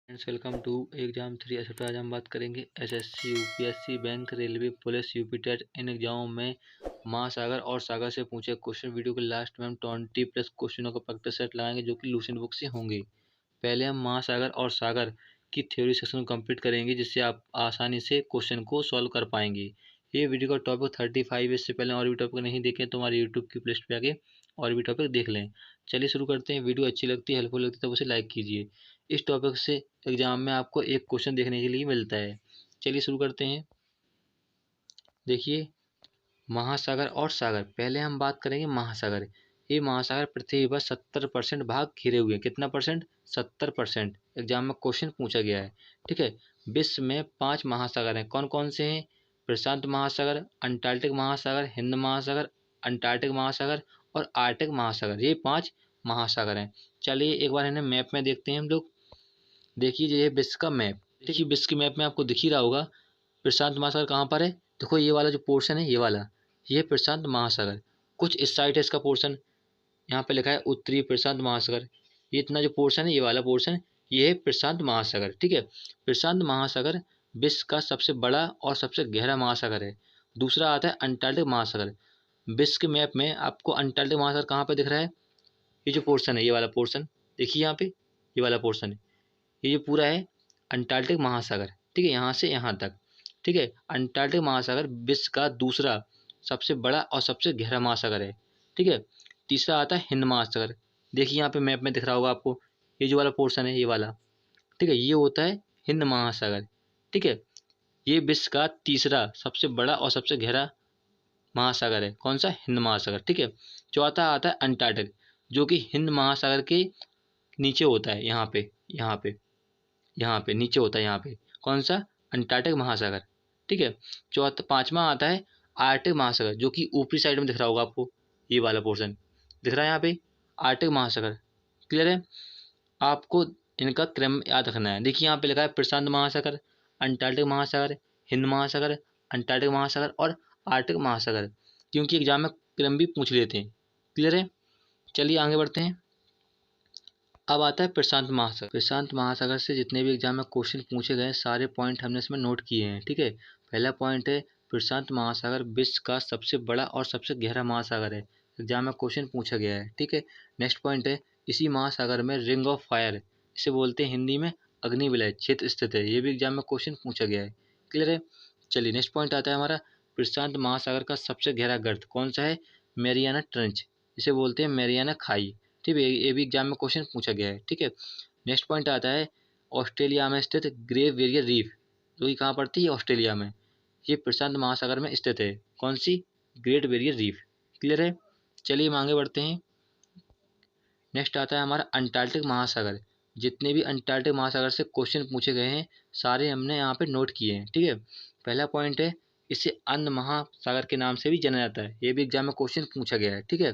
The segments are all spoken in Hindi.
फ्रेंड्स, वेलकम टू एग्जाम 3 ऐसे आज हम बात करेंगे SSC, UPSC, bank, railway, police, UP TET इन एग्जामों में महासागर और सागर से पूछे क्वेश्चन। वीडियो के लास्ट में हम 20+ क्वेश्चनों का प्रैक्टिस सेट लगाएंगे जो कि लूसेंट बुक से होंगे। पहले हम महासागर और सागर की थ्योरी सेक्शन को कंप्लीट करेंगे जिससे आप आसानी से क्वेश्चन को सॉल्व कर पाएंगे। ये वीडियो का टॉपिक 35 है। इससे पहले और भी टॉपिक नहीं देखें तो हमारे यूट्यूब की प्लेलिस्ट पे आके और भी टॉपिक देख लें। चलिए शुरू करते हैं। वीडियो अच्छी लगती है, हेल्पफुल लगती है तो उसे लाइक कीजिए। इस टॉपिक से एग्जाम में आपको एक क्वेश्चन देखने के लिए मिलता है। चलिए शुरू करते हैं। देखिए, महासागर और सागर। पहले हम बात करेंगे महासागर। ये महासागर पृथ्वी पर 70% भाग घिरे हुए हैं। कितना परसेंट? 70%। एग्जाम में क्वेश्चन पूछा गया है। ठीक है। विश्व में 5 महासागर हैं। कौन कौन से हैं? प्रशांत महासागर, अंटार्कटिक महासागर, हिंद महासागर, अंटार्कटिक महासागर और आर्कटिक महासागर। ये 5 महासागर हैं। चलिए एक बार इन्हें मैप में देखते हैं हम लोग। देखिए, ये विश्व का मैप। देखिए, विश्व के मैप में आपको दिख ही रहा होगा प्रशांत महासागर कहाँ पर है। देखो, ये वाला जो पोर्शन है, ये वाला, ये प्रशांत महासागर। कुछ इस साइड है इसका पोर्शन। यहाँ पे लिखा है उत्तरी प्रशांत महासागर। ये इतना जो पोर्शन है, ये वाला पोर्शन, ये है प्रशांत महासागर। ठीक है। प्रशांत महासागर विश्व का सबसे बड़ा और सबसे गहरा महासागर है। दूसरा आता है अंटार्कटिक महासागर। विश्व के मैप में आपको अंटार्कटिक महासागर कहाँ पे दिख रहा है? ये जो पोर्शन है, ये वाला पोर्शन, देखिए यहाँ पे, ये वाला पोर्शन है, ये जो पूरा है अंटार्कटिक महासागर। ठीक है, यहाँ से यहाँ तक। ठीक है। अंटार्कटिक महासागर विश्व का दूसरा सबसे बड़ा और सबसे गहरा महासागर है। ठीक है। तीसरा आता है हिंद महासागर। देखिए यहाँ पे मैप में दिख रहा होगा आपको, ये जो वाला पोर्शन है, ये वाला। ठीक है, ये होता है हिंद महासागर। ठीक है। ये विश्व का तीसरा सबसे बड़ा और सबसे गहरा महासागर है। कौन सा? हिंद महासागर। ठीक है। चौथा आता है अंटार्कटिक, जो कि हिंद महासागर के नीचे होता है, यहाँ पे, यहाँ पे, यहाँ पे नीचे होता है, यहाँ पे। कौन सा? अंटार्कटिक महासागर। ठीक है। चौथा, पांचवा आता है आर्कटिक महासागर, जो कि ऊपरी साइड में दिख रहा होगा आपको, ये वाला पोर्शन दिख रहा है यहाँ पे, आर्कटिक महासागर। क्लियर है? आपको इनका क्रम याद रखना है। देखिए यहाँ पे लिखा है प्रशांत महासागर, अंटार्कटिक महासागर, हिंद महासागर, अंटार्कटिक महासागर और आर्कटिक महासागर, क्योंकि एग्जाम में क्रम भी पूछ लेते हैं। क्लियर है? चलिए आगे बढ़ते हैं। अब आता है प्रशांत महासागर। प्रशांत महासागर से जितने भी एग्जाम में क्वेश्चन पूछे गए सारे पॉइंट हमने इसमें नोट किए हैं। ठीक है। पहला पॉइंट है प्रशांत महासागर विश्व का सबसे बड़ा और सबसे गहरा महासागर है। एग्जाम में क्वेश्चन पूछा गया है। ठीक है। नेक्स्ट पॉइंट है इसी महासागर में रिंग ऑफ फायर, इसे बोलते हैं हिंदी में अग्नि विलय क्षेत्र स्थित है। ये भी एग्जाम में क्वेश्चन पूछा गया है। क्लियर है? चलिए नेक्स्ट पॉइंट आता है हमारा प्रशांत महासागर का सबसे गहरा गर्त कौन सा है? मैरियाना ट्रेंच, इसे बोलते हैं मैरियाना खाई। ठीक है, ये भी एग्जाम में क्वेश्चन पूछा गया है। ठीक है। नेक्स्ट पॉइंट आता है ऑस्ट्रेलिया में स्थित ग्रेट बैरियर रीफ, जो कि कहाँ पड़ती है? ऑस्ट्रेलिया में। ये प्रशांत महासागर में स्थित है। कौन सी? Great Barrier Reef. क्लियर है? चलिए हम आगे बढ़ते हैं। नेक्स्ट आता है हमारा अंटार्कटिक महासागर। जितने भी अंटार्कटिक महासागर से क्वेश्चन पूछे गए हैं सारे हमने यहाँ पे नोट किए हैं। ठीक है। पहला पॉइंट है इसे अंध महासागर के नाम से भी जाना जाता है। ये भी एग्जाम में क्वेश्चन पूछा गया है। ठीक है।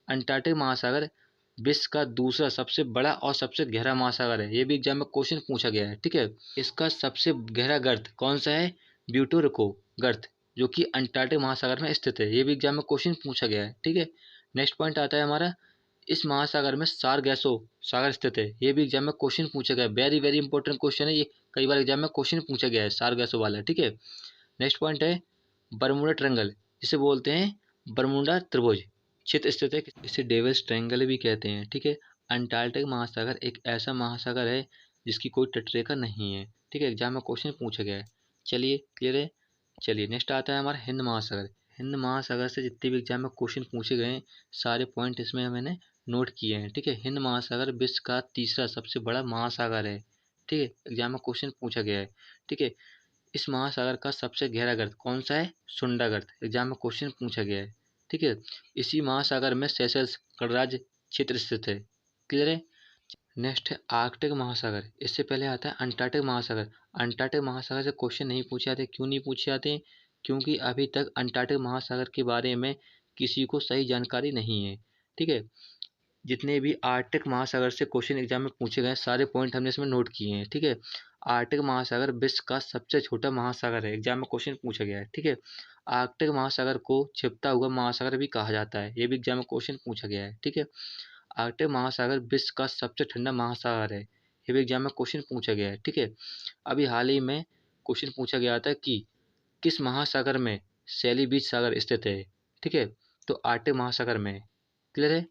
अंटार्कटिक महासागर विश्व का दूसरा सबसे बड़ा और सबसे गहरा महासागर है। ये भी एग्जाम में क्वेश्चन पूछा गया है। ठीक है। इसका सबसे गहरा गर्त कौन सा है? ब्यूटोरिको गर्त, जो कि अंटार्कटिक महासागर में स्थित है। ये भी एग्जाम में क्वेश्चन पूछा गया है। ठीक है। नेक्स्ट पॉइंट आता है हमारा इस महासागर में सारगैसो सागर स्थित है। ये भी एग्जाम में क्वेश्चन पूछा गया है। वेरी वेरी इंपॉर्टेंट क्वेश्चन है ये, कई बार एग्जाम में क्वेश्चन पूछा गया है सारगैसो वाला। ठीक है। नेक्स्ट पॉइंट है बरमूडा ट्रायंगल, जिसे बोलते हैं बरमूडा त्रिभुज क्षेत्र स्थित है। इसे डेविल्स ट्रायंगल भी कहते हैं। ठीक है। अंटार्कटिक महासागर एक ऐसा महासागर है जिसकी कोई तटरेखा नहीं है। ठीक है, एग्जाम में क्वेश्चन पूछा गया है। चलिए क्लियर है? चलिए नेक्स्ट आता है हमारा हिंद महासागर। हिंद महासागर से जितने भी एग्जाम में क्वेश्चन पूछे गए हैं सारे पॉइंट इसमें मैंने नोट किए हैं। ठीक है। हिंद महासागर विश्व का तीसरा सबसे बड़ा महासागर है। ठीक है, एग्जाम में क्वेश्चन पूछा गया है। ठीक है। इस महासागर का सबसे गहरा गर्त कौन सा है? सुंडा गर्त, एग्जाम में क्वेश्चन पूछा गया है। ठीक है। इसी महासागर में सेशल्स गणराज्य क्षेत्र स्थित है। क्लियर है? नेक्स्ट है आर्कटिक महासागर। इससे पहले आता है अंटार्कटिक महासागर। अंटार्कटिक महासागर से क्वेश्चन नहीं पूछे जाते। क्यों नहीं पूछे जाते? क्योंकि अभी तक अंटार्कटिक महासागर के बारे में किसी को सही जानकारी नहीं है। ठीक है। जितने भी आर्कटिक महासागर से क्वेश्चन एग्जाम में पूछे गए सारे पॉइंट हमने इसमें नोट किए हैं। ठीक है। आर्कटिक महासागर विश्व का सबसे छोटा महासागर है। एग्जाम में क्वेश्चन पूछा गया है। ठीक है। आर्कटिक महासागर को छिपता हुआ महासागर भी कहा जाता है। ये भी एग्जाम में क्वेश्चन पूछा गया है। ठीक है। आर्कटिक महासागर विश्व का सबसे ठंडा महासागर है। ये भी एग्जाम में क्वेश्चन पूछा गया है। ठीक है, अभी हाल ही में क्वेश्चन पूछा गया था कि किस महासागर में शैली बीच सागर स्थित है। ठीक है, तो आर्कटिक महासागर में है। क्लियर है।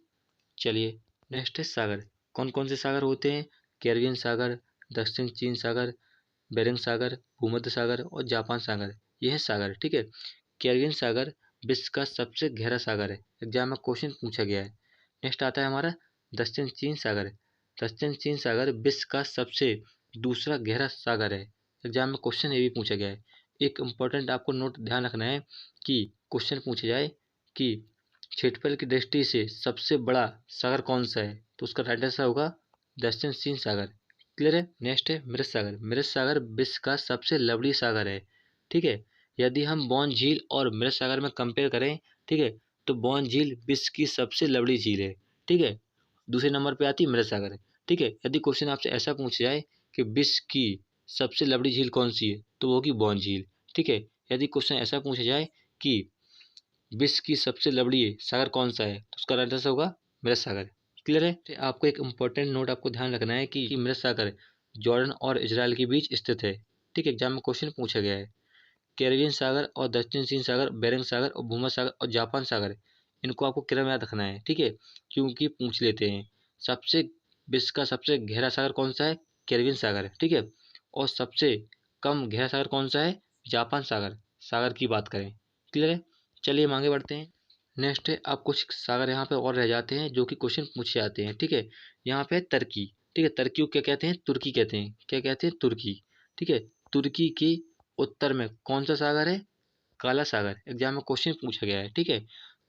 चलिए नेक्स्ट है सागर। कौन कौन से सागर होते हैं? कैरिबियन सागर, दक्षिण चीन सागर, बेरिंग सागर, भूमध्य सागर और जापान सागर, ये है सागर। ठीक है, कैरिबियन सागर विश्व का सबसे गहरा सागर है, एग्जाम में क्वेश्चन पूछा गया है। नेक्स्ट आता है हमारा दक्षिण चीन सागर। दक्षिण चीन सागर विश्व का सबसे दूसरा गहरा सागर है, एग्जाम में क्वेश्चन ये भी पूछा गया है। एक इम्पोर्टेंट आपको नोट ध्यान रखना है कि क्वेश्चन पूछा जाए कि क्षेत्रफल की दृष्टि से सबसे बड़ा सागर कौन सा है, तो उसका राइट आंसर होगा दक्षिण चीन सागर। क्लियर है। नेक्स्ट है मृत सागर। मृत सागर विश्व का सबसे लवली सागर है। ठीक है, यदि हम बॉन झील और मृत सागर में कंपेयर करें, ठीक है, तो बॉन झील विश्व की सबसे लवली झील है। ठीक है, दूसरे नंबर पे आती है मृत सागर। ठीक है, यदि क्वेश्चन आपसे ऐसा पूछा जाए कि विश्व की सबसे लवली झील कौन सी है, तो वो होगी बॉन झील। ठीक है, यदि क्वेश्चन ऐसा पूछा जाए कि विश्व की सबसे लवली सागर कौन सा है, तो उसका राइट आंसर होगा मृत सागर। क्लियर है। तो आपको एक इम्पोर्टेंट नोट आपको ध्यान रखना है कि मृत सागर जॉर्डन और इजराइल के बीच स्थित है। ठीक है, एग्जाम में क्वेश्चन पूछा गया है। कैरिबियन सागर और दक्षिण चीन सागर, बेरिंग सागर और भूमध्य सागर और जापान सागर, इनको आपको क्रम याद रखना है। ठीक है, क्योंकि पूछ लेते हैं। सबसे विश्व का सबसे गहरा सागर कौन सा है? कैरिबियन सागर। ठीक है, और सबसे कम गहरा सागर कौन सा है? जापान सागर। सागर की बात करें। क्लियर है। चलिए हम आगे बढ़ते हैं। नेक्स्ट है, अब कुछ सागर यहाँ पे और रह जाते हैं जो कि क्वेश्चन पूछे जाते हैं। ठीक है, यहाँ पे है तुर्की। ठीक है, तुर्की को क्या कहते हैं? तुर्की कहते हैं। क्या कहते हैं? तुर्की। ठीक है, तुर्की की उत्तर में कौन सा सागर है? काला सागर। एग्जाम में क्वेश्चन पूछा गया है। ठीक है,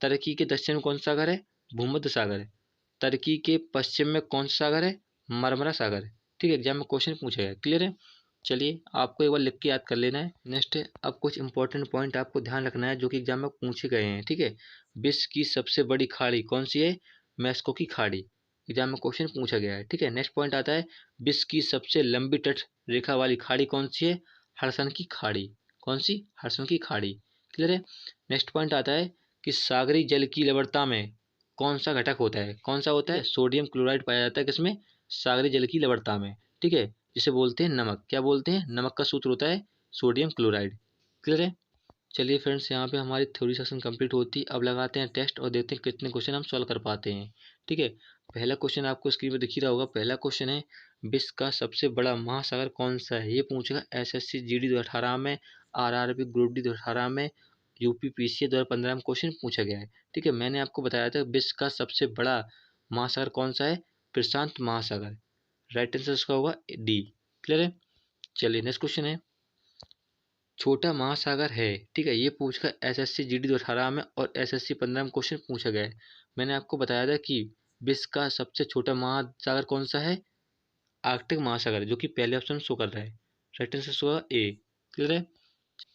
तुर्की के दक्षिण में कौन सा सागर है? भूमध्य सागर है। तुर्की के पश्चिम में कौन सा सागर है? मरमरा सागर। ठीक है, एग्जाम में क्वेश्चन पूछा गया है। क्लियर है। चलिए आपको एक बार लिख के याद कर लेना है। नेक्स्ट है, अब कुछ इंपॉर्टेंट पॉइंट आपको ध्यान रखना है जो कि एग्जाम में पूछे गए हैं। ठीक है, विश्व की सबसे बड़ी खाड़ी कौन सी है? मैस्को की खाड़ी। एग्जाम में क्वेश्चन पूछा गया है। ठीक है, नेक्स्ट पॉइंट आता है, विश्व की सबसे लंबी तट रेखा वाली खाड़ी कौन सी है? हडसन की खाड़ी। कौन सी? हडसन की खाड़ी। क्लियर है। नेक्स्ट पॉइंट आता है कि सागरी जल की लवणता में कौन सा घटक होता है? कौन सा होता है? सोडियम क्लोराइड पाया जाता है किसमें? सागरी जल की लवणता में। ठीक है, जिसे बोलते हैं नमक। क्या बोलते हैं? नमक का सूत्र होता है सोडियम क्लोराइड। क्लियर है। चलिए फ्रेंड्स, यहाँ पे हमारी थ्योरी सेक्शन कंप्लीट होती है। अब लगाते हैं टेस्ट और देखते हैं कितने क्वेश्चन हम सॉल्व कर पाते हैं। ठीक है, पहला क्वेश्चन आपको स्क्रीन पे दिख ही रहा होगा। पहला क्वेश्चन है, विश्व का सबसे बड़ा महासागर कौन सा है? ये पूछेगा एसएससी जीडी 2018 में, आरआरबी ग्रुप डी 2018 में, यूपीपीसीए 2015 में क्वेश्चन पूछा गया है। ठीक है, मैंने आपको बताया था विश्व का सबसे बड़ा महासागर कौन सा है? प्रशांत महासागर। राइट आंसर इसका होगा डी। क्लियर है। चलिए नेक्स्ट क्वेश्चन है, छोटा महासागर है। ठीक है, ये पूछकर एसएससी जीडी 2018 में और एसएससी 15 में क्वेश्चन पूछा गया है। मैंने आपको बताया था कि विश्व का सबसे छोटा महासागर कौन सा है? आर्कटिक महासागर, जो कि पहले ऑप्शन में शो कर रहा है। राइट आंसर होगा ए। क्लियर है।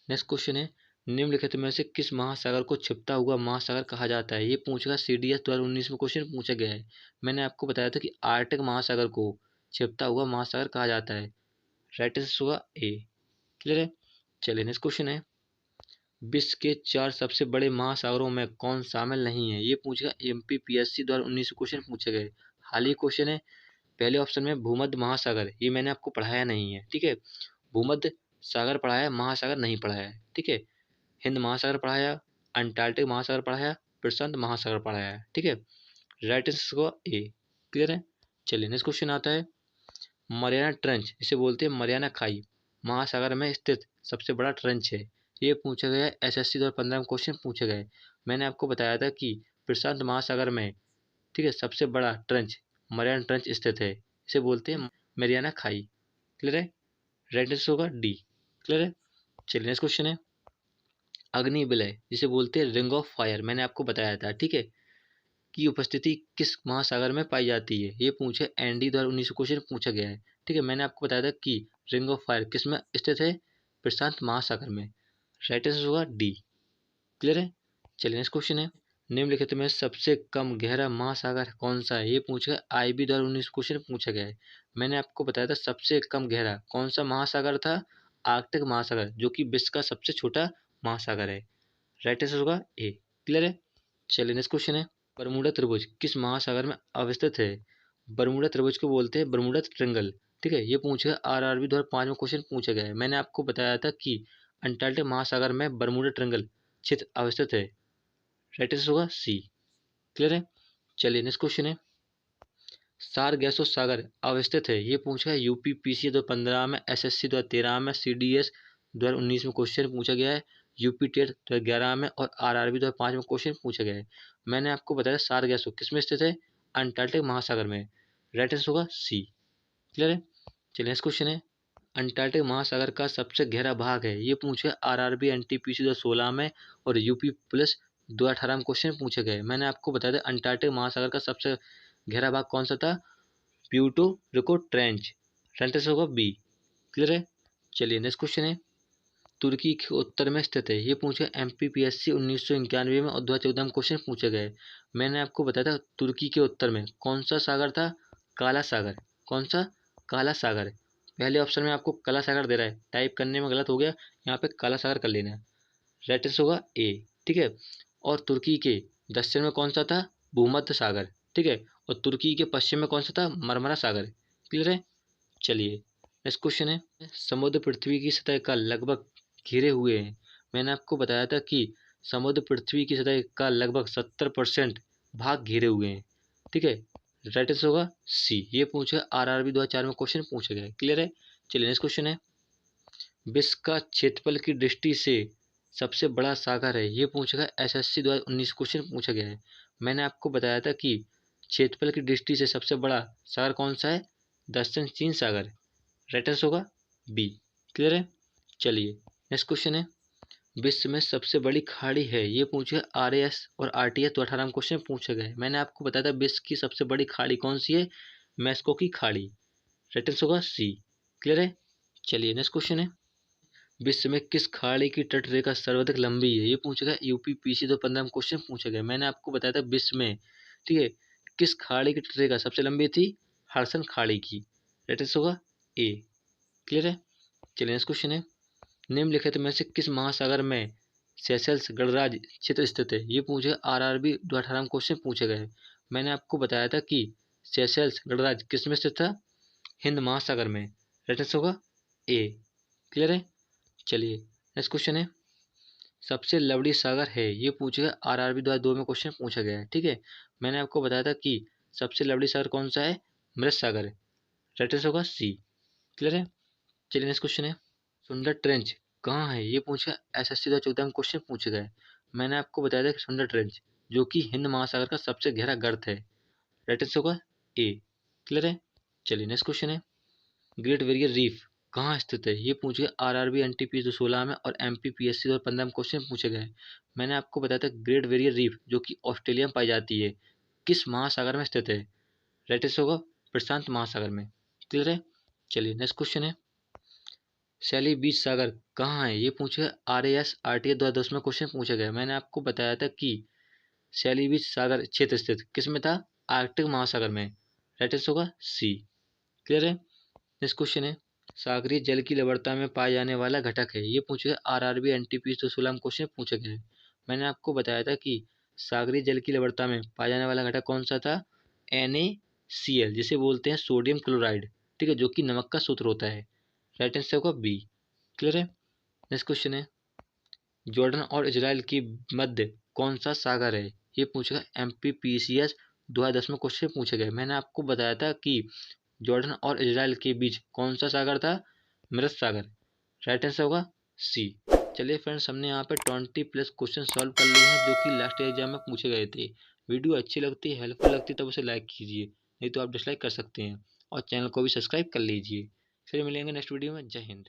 नेक्स्ट क्वेश्चन है, निम्नलिखित में से किस महासागर को छिपता हुआ महासागर कहा जाता है? ये पूछेगा सीडीएस 2019 में क्वेश्चन पूछा गया है। मैंने आपको बताया था कि आर्कटिक महासागर को छिपता हुआ महासागर कहा जाता है। राइट आंसर होगा ए। क्लियर है। चलिए नेक्स्ट क्वेश्चन है, विश्व के 4 सबसे बड़े महासागरों में कौन शामिल नहीं है? ये पूछेगा एमपीपीएससी 2019 क्वेश्चन पूछे गए। हाल ही क्वेश्चन है। पहले ऑप्शन में भूमध्य महासागर, ये मैंने आपको पढ़ाया नहीं है। ठीक है, भूमध्य सागर पढ़ाया, महासागर नहीं पढ़ाया है। ठीक है, हिंद महासागर पढ़ाया, अंटार्कटिक महासागर पढ़ाया, प्रशांत महासागर पढ़ाया है। ठीक है, राइट आंसर को ए। क्लियर है। चलिए नेक्स्ट क्वेश्चन आता है, मरियाना ट्रेंच, इसे बोलते हैं मरियाना खाई, महासागर में स्थित सबसे बड़ा ट्रेंच है। ये पूछा गया है एसएससी 2015 में क्वेश्चन पूछे गए। मैंने आपको बताया था कि प्रशांत महासागर में, ठीक है, सबसे बड़ा ट्रेंच मरियाना ट्रेंच स्थित है, इसे बोलते हैं मरियाना खाई। क्लियर है। राइट आंसर होगा डी। क्लियर है। चलिए नेक्स्ट क्वेश्चन है, अग्नि विलय, जिसे बोलते हैं रिंग ऑफ फायर, मैंने आपको बताया था, ठीक है, की उपस्थिति किस महासागर में पाई जाती है? ये पूछे एनडी 2019 क्वेश्चन पूछा गया है। ठीक है, मैंने आपको बताया था कि रिंग ऑफ फायर किस में स्थित है? प्रशांत महासागर में। राइट आंसर होगा डी। क्लियर है। चलिए नेक्स्ट क्वेश्चन है, निम्नलिखित में सबसे कम गहरा महासागर कौन सा है? ये पूछा आईबी 2019 क्वेश्चन पूछा गया है। मैंने आपको बताया था सबसे कम गहरा कौन सा महासागर था? आर्कटिक महासागर, जो कि विश्व का सबसे छोटा महासागर है। राइट आंसर होगा ए। क्लियर है। चलिए नेक्स्ट क्वेश्चन है, बरमूडा त्रिभुज किस महासागर में अवस्थित है? बरमूडा त्रिभुज को बोलते हैं बरमूडा ट्रायंगल। ठीक है, ये पूछा गया आरआरबी 2005 में क्वेश्चन पूछा गया है। मैंने आपको बताया था कि अंटार्कटिक महासागर में बरमूडा ट्रायंगल क्षेत्र अवस्थित है। राइट आंसर होगा सी। क्लियर है। चलिए नेक्स्ट क्वेश्चन है, सारगैसो सागर अवस्थित है, ये पूछा है यूपीपीसी 2015 में, एसएससी 2013 में, सीडीएस 2019 में क्वेश्चन पूछा गया है, यूपी टेट 2011 में और आरआरबी 2005 में क्वेश्चन पूछा गया है। मैंने आपको बताया सारगैसो किस में स्थित है, अंटार्कटिक महासागर में। राइट आंसर होगा सी। क्लियर है। चलिए नेक्स्ट क्वेश्चन है, अंटार्कटिक महासागर का सबसे गहरा भाग है, ये पूछे आरआरबी एनटीपीसी 2016 में और यूपी प्लस 2018 में क्वेश्चन पूछे गए। मैंने आपको बताया था अंटार्कटिक महासागर का सबसे गहरा भाग कौन सा था, प्यूर्टो रिको ट्रेंच। आंसर होगा बी। क्लियर है। चलिए नेक्स्ट क्वेश्चन है, तुर्की के उत्तर में स्थित है, ये पूछे एमपीपीएससी 1991 में और 2014 में क्वेश्चन पूछे गए। मैंने आपको बताया था तुर्की के उत्तर में कौन सा सागर था, काला सागर। कौन सा, काला सागर। पहले ऑप्शन में आपको काला सागर दे रहा है, टाइप करने में गलत हो गया, यहाँ पे काला सागर कर लेना है। राइट आंसर होगा ए। ठीक है। और तुर्की के दक्षिण में कौन सा था, भूमध्य सागर। ठीक है। और तुर्की के पश्चिम में कौन सा था, मरमरा सागर। क्लियर है। चलिए नेक्स्ट क्वेश्चन है, समुद्र पृथ्वी की सतह का लगभग घिरे हुए हैं। मैंने आपको बताया था कि समुद्र पृथ्वी की सतह का लगभग 70% भाग घिरे हुए हैं। ठीक है। राइट आंसर होगा सी। ये पूछा आरआरबी 2004 में क्वेश्चन पूछा गया है। क्लियर है। चलिए नेक्स्ट क्वेश्चन है, विश्व का क्षेत्रफल की दृष्टि से सबसे बड़ा सागर है, ये पूछा गया एसएससी 2019 क्वेश्चन पूछा गया है। मैंने आपको बताया था कि क्षेत्रफल की दृष्टि से सबसे बड़ा सागर कौन सा है, दक्षिण चीन सागर। राइट आंसर होगा बी। क्लियर है। चलिए नेक्स्ट क्वेश्चन है, विश्व में सबसे बड़ी खाड़ी है, ये पूछे आरएएस और आरटीएस 2018 में क्वेश्चन पूछा गया है। मैंने आपको बताया था विश्व की सबसे बड़ी खाड़ी कौन सी है, मैस्को की खाड़ी। राइट आंसर होगा सी। क्लियर है। चलिए नेक्स्ट क्वेश्चन है, विश्व में किस खाड़ी की तट रेखा सर्वाधिक लंबी है, ये पूछा गया यूपीपीसी 2015 में क्वेश्चन पूछा गया। मैंने आपको बताया था विश्व में, ठीक है, किस खाड़ी की तट रेखा सबसे लंबी थी, हडसन खाड़ी की। राइट आंसर होगा ए। क्लियर है। चलिए नेक्स्ट क्वेश्चन है, निम्नलिखित में से किस महासागर में सेशल्स गणराज्य क्षेत्र स्थित है, ये पूछे आरआरबी 2018 में क्वेश्चन पूछे गए। मैंने आपको बताया था कि सेशल्स गणराज्य किस में स्थित था, हिंद महासागर में। राइट आंसर होगा ए। क्लियर है। चलिए नेक्स्ट क्वेश्चन है, सबसे लवली सागर है, ये पूछेगा आरआरबी 2002 में क्वेश्चन पूछा गया है। ठीक है। मैंने आपको बताया था कि सबसे लवली सागर कौन सा है, मृत सागर। राइट आंसर होगा सी। क्लियर है। चलिए नेक्स्ट क्वेश्चन है, सुंदर ट्रेंच कहाँ है, ये पूछा एसएससी 2014 में क्वेश्चन पूछे गए। मैंने आपको बताया था कि सुंदर ट्रेंच जो कि हिंद महासागर का सबसे गहरा गर्त है। राइट आंसर होगा ए। क्लियर है। चलिए नेक्स्ट क्वेश्चन है, ग्रेट बैरियर रीफ कहाँ स्थित है, ये पूछे आरआरबी एनटीपीसी 2016 में और एमपीपीएससी 2015 में क्वेश्चन पूछे गए। मैंने आपको बताया था ग्रेट बैरियर रीफ जो कि ऑस्ट्रेलिया में पाई जाती है, किस महासागर में स्थित है। राइट आंसर होगा प्रशांत महासागर में। क्लियर है। चलिए नेक्स्ट क्वेश्चन है, शैली बीच सागर कहाँ है, ये पूछे आरएएस आरटीए 2010 में क्वेश्चन पूछा गया। मैंने आपको बताया था कि शैली बीच सागर क्षेत्र स्थित किस में था, आर्कटिक महासागर में। राइट आंसर होगा सी। क्लियर है। नेक्स्ट क्वेश्चन है, सागरीय जल की लवणता में पाया जाने वाला घटक है, ये पूछे आरआरबी एनटीपीसी 2016 में क्वेश्चन पूछा गया है। मैंने आपको बताया था कि सागरीय जल की लवणता में पाया जाने वाला घटक कौन सा था, NaCl, जिसे बोलते हैं सोडियम क्लोराइड। ठीक है, जो कि नमक का सूत्र होता है। राइट आंसर होगा बी। क्लियर है। नेक्स्ट क्वेश्चन है, जॉर्डन और इजराइल के मध्य कौन सा सागर है, ये पूछेगा एमपीपीसीएस 2010 में क्वेश्चन पूछे गए। मैंने आपको बताया था कि जॉर्डन और इजराइल के बीच कौन सा सागर था, मृत सागर। राइट आंसर होगा सी। चलिए फ्रेंड्स, हमने यहाँ पे 20+ क्वेश्चन सॉल्व कर लिए हैं जो कि लास्ट एग्जाम में पूछे गए थे। वीडियो अच्छी लगती है, हेल्पफुल लगती है, तब उसे लाइक कीजिए, नहीं तो आप डिसलाइक कर सकते हैं, और चैनल को भी सब्सक्राइब कर लीजिए। फिर मिलेंगे नेक्स्ट वीडियो में। जय हिंद।